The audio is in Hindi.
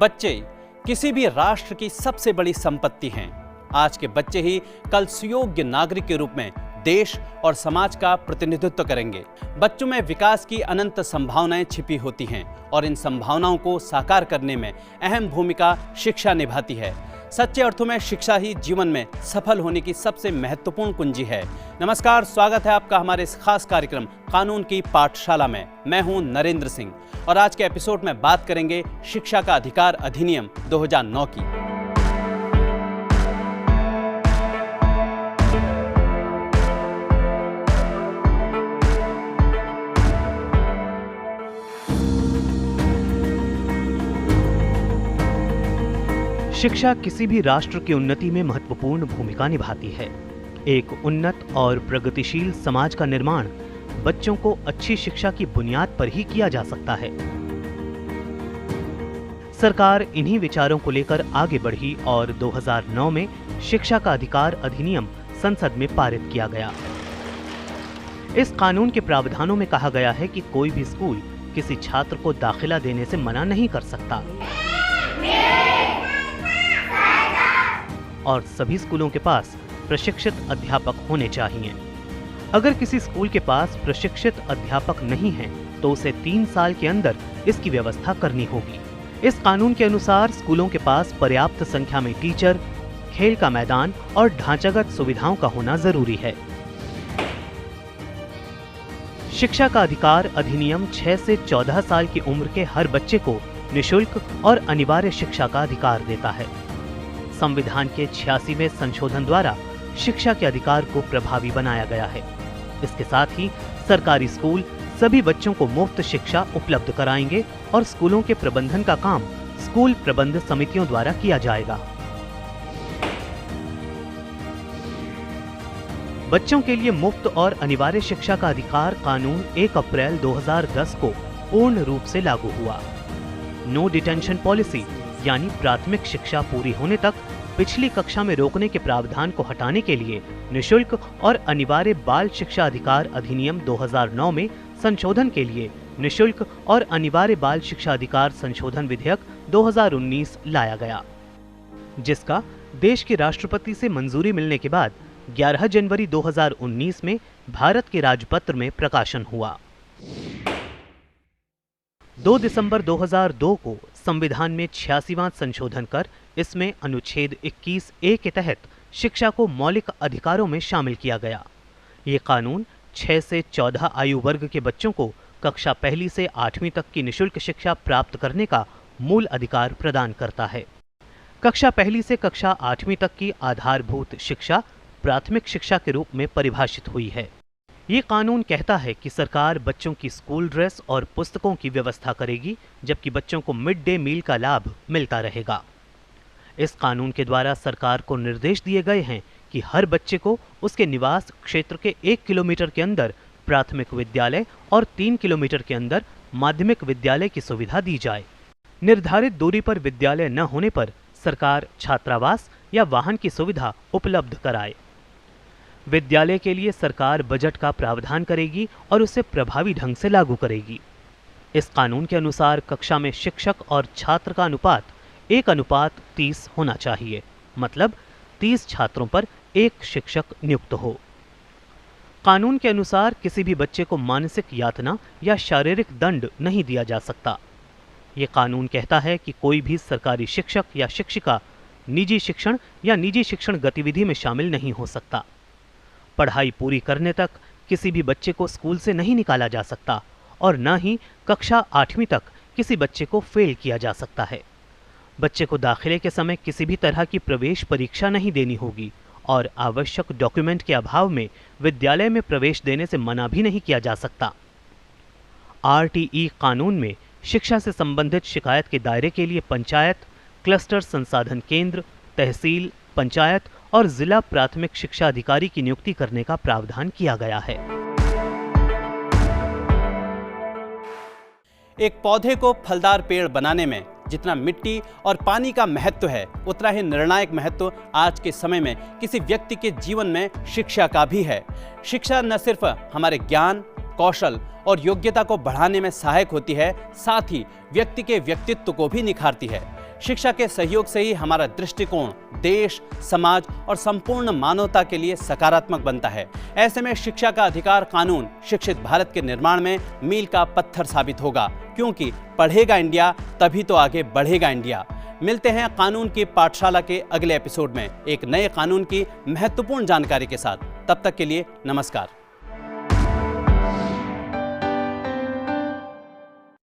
बच्चे किसी भी राष्ट्र की सबसे बड़ी संपत्ति हैं। आज के बच्चे ही कल सुयोग्य नागरिक के रूप में देश और समाज का प्रतिनिधित्व करेंगे। बच्चों में विकास की अनंत संभावनाएं छिपी होती हैं और इन संभावनाओं को साकार करने में अहम भूमिका शिक्षा निभाती है। सच्चे अर्थों में शिक्षा ही जीवन में सफल होने की सबसे महत्वपूर्ण कुंजी है। नमस्कार, स्वागत है आपका हमारे इस खास कार्यक्रम कानून की पाठशाला में। मैं हूं नरेंद्र सिंह और आज के एपिसोड में बात करेंगे शिक्षा का अधिकार अधिनियम 2009 की। शिक्षा किसी भी राष्ट्र की उन्नति में महत्वपूर्ण भूमिका निभाती है। एक उन्नत और प्रगतिशील समाज का निर्माण बच्चों को अच्छी शिक्षा की बुनियाद पर ही किया जा सकता है। सरकार इन्हीं विचारों को लेकर आगे बढ़ी और 2009 में शिक्षा का अधिकार अधिनियम संसद में पारित किया गया। इस कानून के प्रावधानों में कहा गया है कि कोई भी स्कूल किसी छात्र को दाखिला देने से मना नहीं कर सकता और सभी स्कूलों के पास प्रशिक्षित अध्यापक होने चाहिए। अगर किसी स्कूल के पास प्रशिक्षित अध्यापक नहीं है तो उसे 3 साल के अंदर इसकी व्यवस्था करनी होगी। इस कानून के अनुसार स्कूलों के पास पर्याप्त संख्या में टीचर, खेल का मैदान और ढांचागत सुविधाओं का होना जरूरी है। शिक्षा का अधिकार अधिनियम 6 से 14 साल की उम्र के हर बच्चे को निःशुल्क और अनिवार्य शिक्षा का अधिकार देता है। संविधान के 86वें संशोधन द्वारा शिक्षा के अधिकार को प्रभावी बनाया गया है। इसके साथ ही सरकारी स्कूल सभी बच्चों को मुफ्त शिक्षा उपलब्ध कराएंगे और स्कूलों के प्रबंधन का काम स्कूल प्रबंध समितियों द्वारा किया जाएगा। बच्चों के लिए मुफ्त और अनिवार्य शिक्षा का अधिकार कानून 1 अप्रैल 2010 को पूर्ण रूप से लागू हुआ। नो डिटेंशन पॉलिसी यानी प्राथमिक शिक्षा पूरी होने तक पिछली कक्षा में रोकने के प्रावधान को हटाने के लिए निःशुल्क और अनिवार्य बाल शिक्षा अधिकार अधिनियम 2009 में संशोधन के लिए निःशुल्क और अनिवार्य बाल शिक्षा अधिकार संशोधन विधेयक 2019 लाया गया, जिसका देश के राष्ट्रपति से मंजूरी मिलने के बाद 11 जनवरी 2019 में भारत के राजपत्र में प्रकाशन हुआ। 2 दिसंबर 2002 को संविधान में 86वां संशोधन कर इसमें अनुच्छेद 21A के तहत शिक्षा को मौलिक अधिकारों में शामिल किया गया। ये कानून 6 से 14 आयु वर्ग के बच्चों को कक्षा 1 से 8वीं तक की निःशुल्क शिक्षा प्राप्त करने का मूल अधिकार प्रदान करता है। कक्षा 1 से कक्षा 8वीं तक की आधारभूत शिक्षा प्राथमिक शिक्षा के रूप में परिभाषित हुई है। ये कानून कहता है कि सरकार बच्चों की स्कूल ड्रेस और पुस्तकों की व्यवस्था करेगी, जबकि बच्चों को मिड डे मील का लाभ मिलता रहेगा। इस कानून के द्वारा सरकार को निर्देश दिए गए हैं कि हर बच्चे को उसके निवास क्षेत्र के 1 किलोमीटर के अंदर प्राथमिक विद्यालय और 3 किलोमीटर के अंदर माध्यमिक विद्यालय की सुविधा दी जाए। निर्धारित दूरी पर विद्यालय न होने पर सरकार छात्रावास या वाहन की सुविधा उपलब्ध कराए। विद्यालय के लिए सरकार बजट का प्रावधान करेगी और उसे प्रभावी ढंग से लागू करेगी। इस कानून के अनुसार कक्षा में शिक्षक और छात्र का अनुपात 1:30 होना चाहिए, मतलब 30 छात्रों पर 1 शिक्षक नियुक्त हो। कानून के अनुसार किसी भी बच्चे को मानसिक यातना या शारीरिक दंड नहीं दिया जा सकता। ये कानून कहता है कि कोई भी सरकारी शिक्षक या शिक्षिका निजी शिक्षण या निजी शिक्षण गतिविधि में शामिल नहीं हो सकता। पढ़ाई पूरी करने तक किसी भी बच्चे को स्कूल से नहीं निकाला जा सकता और न ही कक्षा 8वीं तक किसी बच्चे को फेल किया जा सकता है। बच्चे को दाखिले के समय किसी भी तरह की प्रवेश परीक्षा नहीं देनी होगी और आवश्यक डॉक्यूमेंट के अभाव में विद्यालय में प्रवेश देने से मना भी नहीं किया जा सकता। RTE कानून में शिक्षा से संबंधित शिकायत के दायरे के लिए पंचायत, क्लस्टर संसाधन केंद्र, तहसील, पंचायत और जिला प्राथमिक शिक्षा अधिकारी की नियुक्ति करने का प्रावधान किया गया है। एक पौधे को फलदार पेड़ बनाने में जितना मिट्टी और पानी का महत्व है, उतना ही निर्णायक महत्व आज के समय में किसी व्यक्ति के जीवन में शिक्षा का भी है। शिक्षा न सिर्फ हमारे ज्ञान, कौशल और योग्यता को बढ़ाने में सहायक होती है, साथ ही व्यक्ति के व्यक्तित्व को भी निखारती है। शिक्षा के सहयोग से ही हमारा दृष्टिकोण देश, समाज और संपूर्ण मानवता के लिए सकारात्मक बनता है। ऐसे में शिक्षा का अधिकार कानून शिक्षित भारत के निर्माण में मील का पत्थर साबित होगा, क्योंकि पढ़ेगा इंडिया तभी तो आगे बढ़ेगा इंडिया। मिलते हैं कानून की पाठशाला के अगले एपिसोड में एक नए कानून की महत्वपूर्ण जानकारी के साथ। तब तक के लिए नमस्कार।